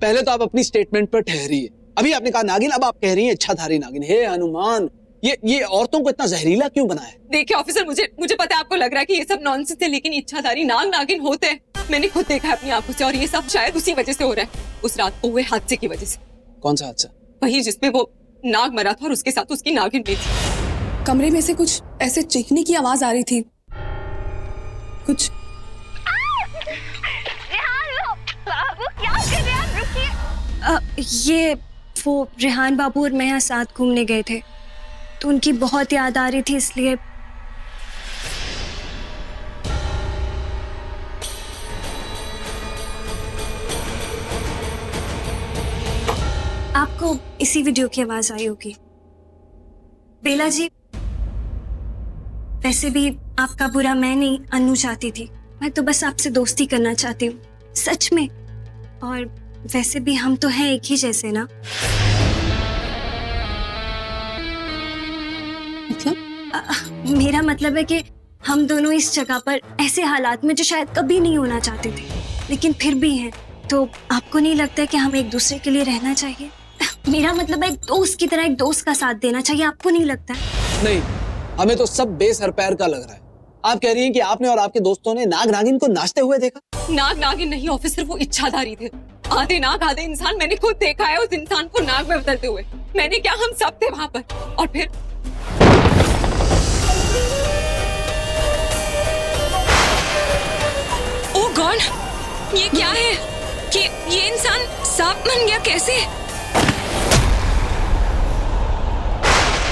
पहले तो आप अपनी स्टेटमेंट पर ठहरिए। अभी आपने कहा नागिन, अब आप कह रही हैं इच्छाधारी नागिन। हे हनुमान, ये औरतों को इतना जहरीला क्यों बनाया? देखिए ऑफिसर, मुझे पता है आपको लग रहा है कि ये सब नॉनसेंस है, लेकिन इच्छाधारी नागिन होते हैं। मैंने खुद देखा है अपनी आंखों से, और ये सब शायद उसी वजह से हो रहा है, उस रात को हुए हादसे की वजह से। कौन सा हादसा? वही जिसमें वो नाग मरा था और उसके साथ उसकी नागिन भी थी। कमरे में से कुछ ऐसे चीखने की आवाज आ रही थी, कुछ। ये वो रेहान बाबू और मैं यहाँ साथ घूमने गए थे, तो उनकी बहुत याद आ रही थी, इसलिए। आपको इसी वीडियो की आवाज आई होगी। बेला जी, वैसे भी आपका बुरा मैं नहीं, अन्नू चाहती थी। मैं तो बस आपसे दोस्ती करना चाहती हूँ, सच में। और वैसे भी हम तो हैं एक ही जैसे ना। मतलब? मेरा मतलब है कि हम दोनों इस जगह पर ऐसे हालात में जो शायद कभी नहीं होना चाहते थे, लेकिन फिर भी हैं। तो आपको नहीं लगता कि हमें एक दूसरे के लिए रहना चाहिए? मेरा मतलब है एक दोस्त की तरह एक दोस्त का साथ देना चाहिए, आपको नहीं लगता? नहीं, हमें तो सब बेसर पैर का लग रहा है। आप कह रही हैं कि आपने और आपके दोस्तों ने नाग नागिन को नाचते हुए देखा? नागिन नहीं ऑफिसर, वो इच्छाधारी थे। आधे नाग आधे इंसान। मैंने खुद देखा है उस इंसान को नाग में बदलते हुए। मैंने क्या, हम सब थे वहां पर। और फिर ओ गॉड, ये क्या है? कि ये इंसान सांप बन गया कैसे?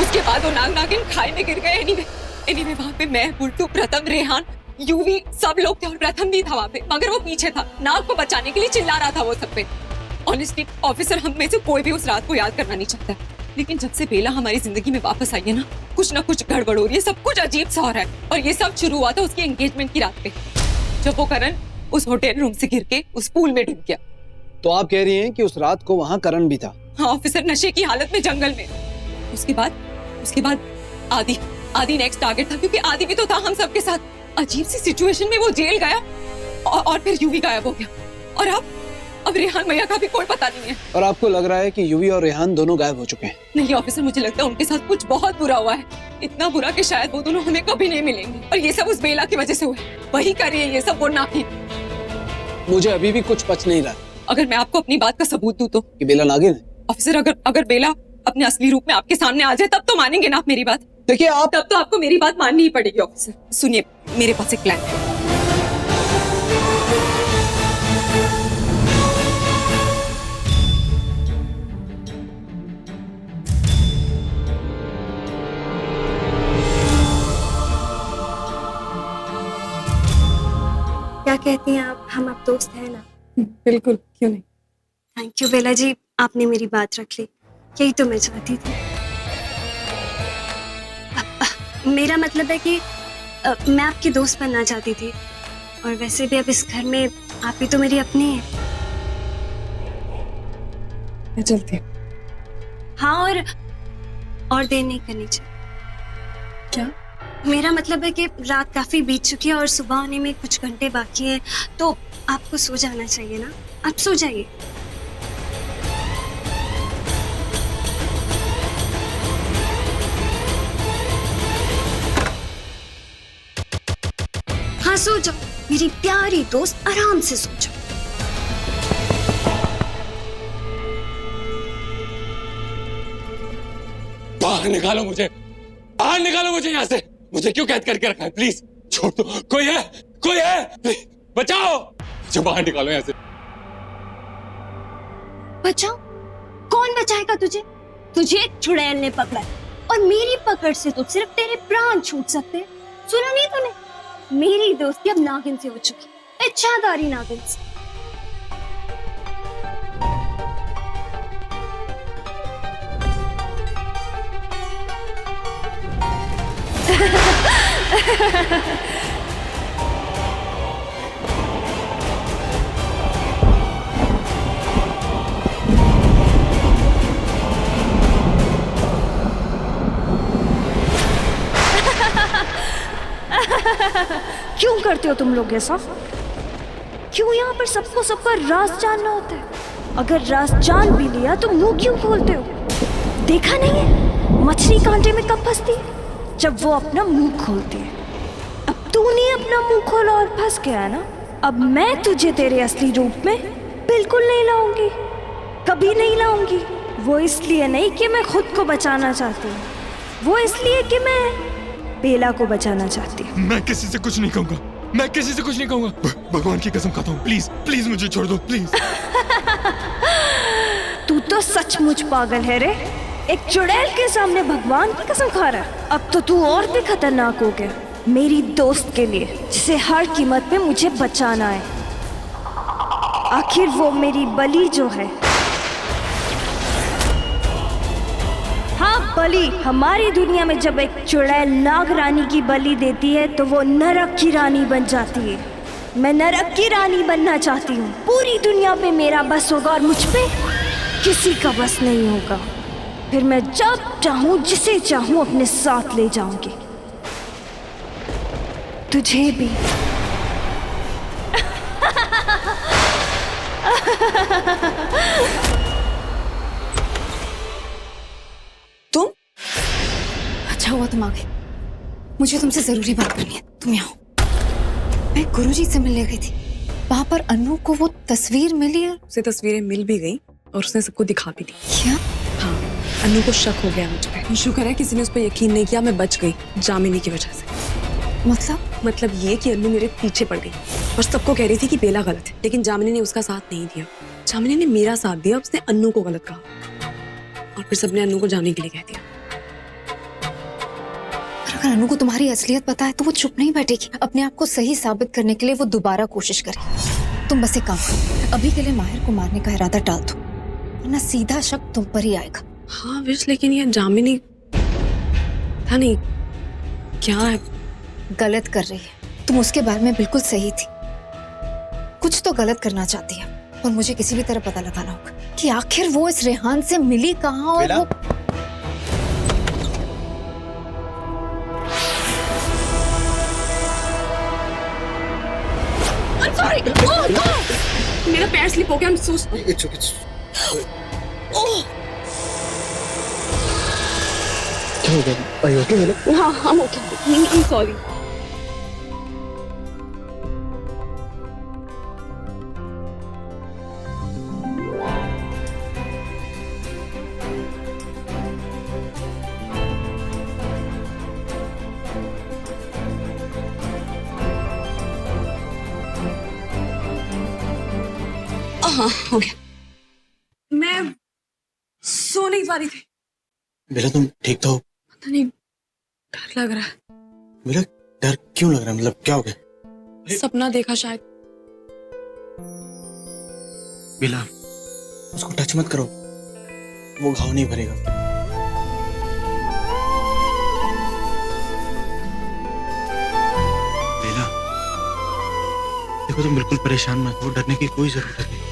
उसके बाद वो नागिन खाई में गिर गए। एनीवे वहां पे मैं, बुल्टू, प्रथम, रेहान, यूवी, सब लोग थे, और प्रथम भी था वहां पे, मगर वो पीछे था। नाग को बचाने के लिए चिल्ला रहा था वो सब पे। ऑनेस्टली ऑफिसर, हम में से कोई भी उस रात को याद करना नहीं चाहता, लेकिन जब से बेला हमारी जिंदगी में वापस आई है ना कुछ गड़बड़ हो रही है, सब कुछ अजीब सा हो रहा है। और ये सब शुरू हुआ था उसकी एंगेजमेंट की रात पे, जब वो करण उस होटल रूम से गिर के उस पूल में डूब गया। तो आप कह रही हैं कि उस रात को वहां करण भी था? हाँ ऑफिसर, नशे की हालत में जंगल में। उसके बाद आदि नेक्स्ट टारगेट था, क्योंकि आदि भी तो था हम सबके साथ। अजीब सी सिचुएशन में वो जेल गया, और फिर यूवी गायब हो गया। और अब रेहान भैया का भी कोई पता नहीं है। और आपको लग रहा है कि यूवी और रेहान दोनों गायब हो चुके हैं? नहीं ऑफिसर, मुझे लगता है उनके साथ कुछ बहुत बुरा हुआ है, इतना बुरा कि शायद वो दोनों हमें कभी नहीं मिलेंगे। और ये सब उस बेला की वजह से हुआ है। वही कर रही है ये सब, वो नागिन। मुझे अभी भी कुछ पच नहीं रहा। अगर मैं आपको अपनी बात का सबूत दूं तो? कि बेला नागिन है? ऑफिसर, अगर बेला अपने असली रूप में आपके सामने आ जाए, तब तो मानेंगे ना आप मेरी बात? देखिए तब तो आपको मेरी बात माननी ही पड़ेगी ऑफिसर। सुनिए, मेरे पास एक प्लान है। क्या कहती हैं आप, हम अब दोस्त हैं ना? बिल्कुल, क्यों नहीं। थैंक यू बेला जी, आपने मेरी बात रख ली, यही तो मैं चाहती थी। मेरा मतलब है कि मैं आपकी दोस्त बनना चाहती थी, और वैसे भी अब इस घर में आप ही तो मेरी अपनी हैं। मैं चलती हूँ। हाँ, और देर नहीं करनी चाहिए। क्या? मेरा मतलब है कि रात काफी बीत चुकी है और सुबह होने में कुछ घंटे बाकी हैं, तो आपको सो जाना चाहिए ना। आप सो जाइए। हाँ सो जाओ मेरी प्यारी दोस्त, आराम से सो जाओ। बाहर निकालो मुझे, बाहर निकालो मुझे यहाँ से। मुझे क्यों कैद करके रखा है? प्लीज छोड़ दो। कोई है? प्लीज बचाओ मुझे, बाहर निकालो यहाँ से। बचाओ? कौन बचाएगा तुझे? तुझे एक चुड़ैल ने पकड़ा है, और मेरी पकड़ से तो सिर्फ तेरे प्राण छूट सकते हैं। सुना नहीं तूने? मेरी दोस्ती अब नागिन से हो चुकी, इच्छाधारी नागिन से। क्यों करते हो तुम लोग ऐसा? क्यों यहाँ पर सबको सबका राज जानना होता है? अगर राज जान भी लिया तो मुंह क्यों खोलते हो? देखा नहीं है मछली कांटे में कब फंसती है? जब वो अपना मुंह खोलती है। अब तूने अपना मुंह खोला और फंस गया ना। अब मैं तुझे तेरे असली रूप में बिल्कुल नहीं लाऊंगी, कभी नहीं लाऊंगी। वो इसलिए नहीं कि मैं खुद को बचाना चाहती हूँ, वो इसलिए कि मैं बेला को बचाना चाहती हूँ। मैं किसी से कुछ नहीं कहूंगा, मैं किसी से कुछ नहीं कहूंगा। भगवान की कसम खाता हूँ, प्लीज प्लीज मुझे छोड़ दो प्लीज। तू तो सचमुच पागल है रे। एक चुड़ैल के सामने भगवान की कसम खा रहा है। अब तो तू और भी खतरनाक हो गया मेरी दोस्त के लिए, जिसे हर कीमत पे मुझे बचाना है। आखिर वो मेरी बलि जो है, हाँ बलि। हमारी दुनिया में जब एक चुड़ैल नाग रानी की बलि देती है तो वो नरक की रानी बन जाती है। मैं नरक की रानी बनना चाहती हूँ। पूरी दुनिया पे मेरा बस होगा और मुझ पे किसी का बस नहीं होगा। फिर मैं जब चाहूँ जिसे चाहूँ अपने साथ ले जाऊंगी, तुझे भी। तुम? अच्छा हुआ तुम आ गए। मुझे तुमसे जरूरी बात करनी है, तुम यहाँ आओ। मैं गुरुजी से मिलने गई थी, वहां पर अनु को वो तस्वीर मिली और उसे तस्वीरें मिल भी गई और उसने सबको दिखा भी दी। क्या? हाँ, अनु को शक हो गया मुझ पे। शुक्र है किसी ने उस पर यकीन नहीं किया, मैं बच गई जामिनी की वजह से। मतलब ये कि अनु मेरे पीछे पड़ गई और सबको कह रही थी कि बेला गलत है, लेकिन जामिनी ने उसका साथ नहीं दिया। जामिनी ने मेरा साथ दिया, उसने अनु को गलत कहा और फिर सबने अनु को जाने के लिए कह दिया। पर अगर अनु को तुम्हारी असलियत पता है तो वो चुप नहीं बैठेगी। अपने आप को सही साबित करने के लिए वो दोबारा कोशिश करेगी। तुम बस एक काम करो, अभी के लिए माहिर को मारने का इरादा टाल दो, वरना सीधा शक तुम पर ही आएगा। हाँ विश, लेकिन ये जामिनी था नहीं, क्या है? गलत कर रही है। तुम उसके बारे में बिल्कुल सही थी, कुछ तो गलत करना चाहती है और मुझे किसी भी तरह पता लगाना होगा कि आखिर वो इस रेहान से मिली कहाँ और वो। I'm sorry. मेरा पैर स्लिप हो गया। I'm so sorry. क्या हो गया? Are you okay? हाँ, I'm okay. I'm sorry. हाँ, हो गया। मैं सो नहीं पा रही थी। बेला तुम ठीक तो हो? पता नहीं, डर लग रहा है। बेला डर क्यों लग रहा है? मतलब क्या हो गया? सपना देखा शायद। बेला उसको टच मत करो, वो घाव नहीं भरेगा। बेला देखो तुम बिल्कुल परेशान मत हो, डरने की कोई जरूरत नहीं।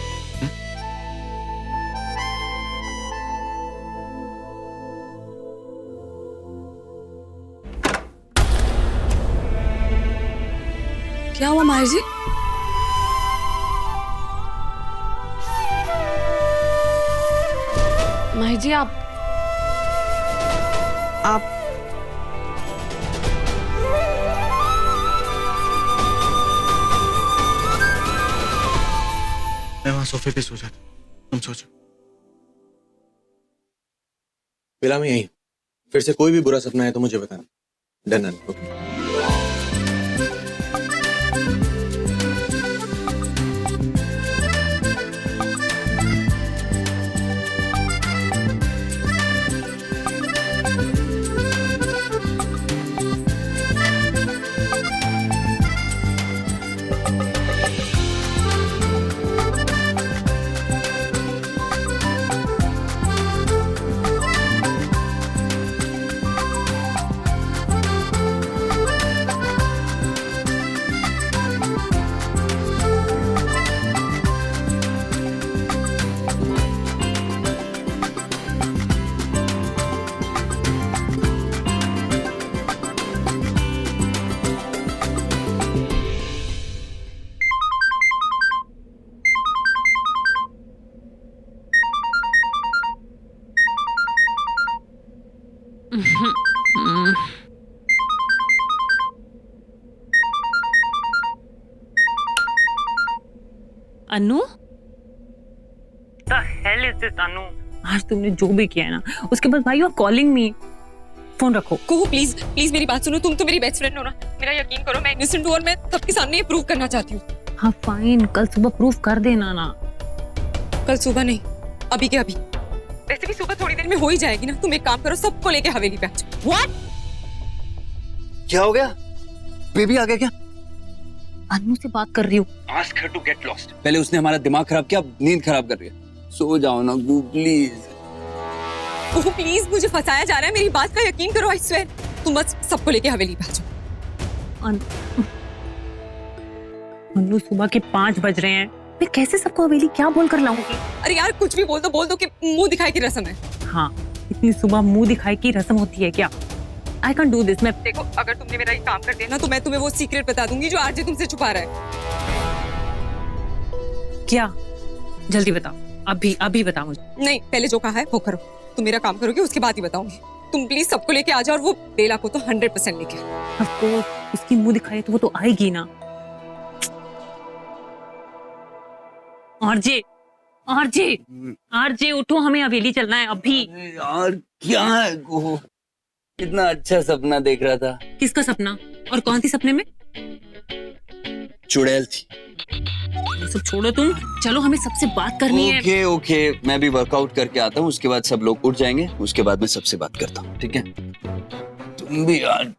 क्या हुआ माहिर जी? माहिर जी आप मैं वहां सोफे पे सो जाता, तुम सोचो। बेला मैं यही, फिर से कोई भी बुरा सपना है तो मुझे बताना। Done? Okay. Anu the hell is this Anu? आज तुमने जो भी किया है ना, उसके बाद भाई you are calling me. Phone रखो। कुहू प्लीज प्लीज मेरी बात सुनो, तुम तो मेरी बेस्ट फ्रेंड हो ना, मेरा यकीन करो मैं इनोसेंट हूँ और मैं सबके सामने ये प्रूव करना चाहती हूँ। हाँ फाइन, कल सुबह प्रूफ कर देना ना। कल सुबह नहीं, अभी के अभी। वैसे भी सुबह थोड़ी देर में हो ही जाएगी ना। तुम एक काम करो, सबको लेके हवेली पे आ जाओ। व्हाट? क्या हो गया? बेबी आ गया क्या? अनु से बात कर रही हूँ। Ask her to get lost. पहले उसने हमारा दिमाग खराब किया, अब नींद खराब कर रही है। सो जाओ ना गू प्लीज। ओह प्लीज, मुझे फंसाया जा रहा है, मेरी बात का यकीन करो, आई स्वेयर। तुम बस सबको लेके हवेली पे आ जाओ। अनु सुबह के 5 बज रहे हैं, मैं कैसे सबको हवेली क्या बोल कर लाऊंगी? अरे यार कुछ भी बोल दो कि मुंह दिखाई की रस्म है। हाँ, इतनी सुबह मुंह दिखाई की रस्म होती है क्या? I can do this. मैं देखो, अगर तुमने मेरा ये काम कर दिया ना, तो मैं तुम्हें वो सीक्रेट बता दूंगी जो आरजे तुमसे छुपा रहा है। क्या? जल्दी बताओ, अभी बताओ मुझे। नहीं, पहले जो कहा है वो करो। तुम मेरा काम करोगे, उसके बाद ही बताऊंगी। तुम प्लीज सबको लेके आ जाओ और वो बेला को तो 100% लेके आओ। Of course, उसकी मुंह दिखाई तो वो तो आएगी ना। आरजे उठो, हमें हवेली चलना है अभी। यार क्या है वो? कितना अच्छा सपना देख रहा था। किसका सपना? और कौन थी सपने में? चुड़ैल थी। ये सब छोड़ो तुम, चलो हमें सबसे बात करनी है। ओके, मैं भी वर्कआउट करके आता हूँ, उसके बाद सब लोग उठ जाएंगे, उसके बाद मैं सबसे बात करता हूँ, ठीक है? तुम भी यार।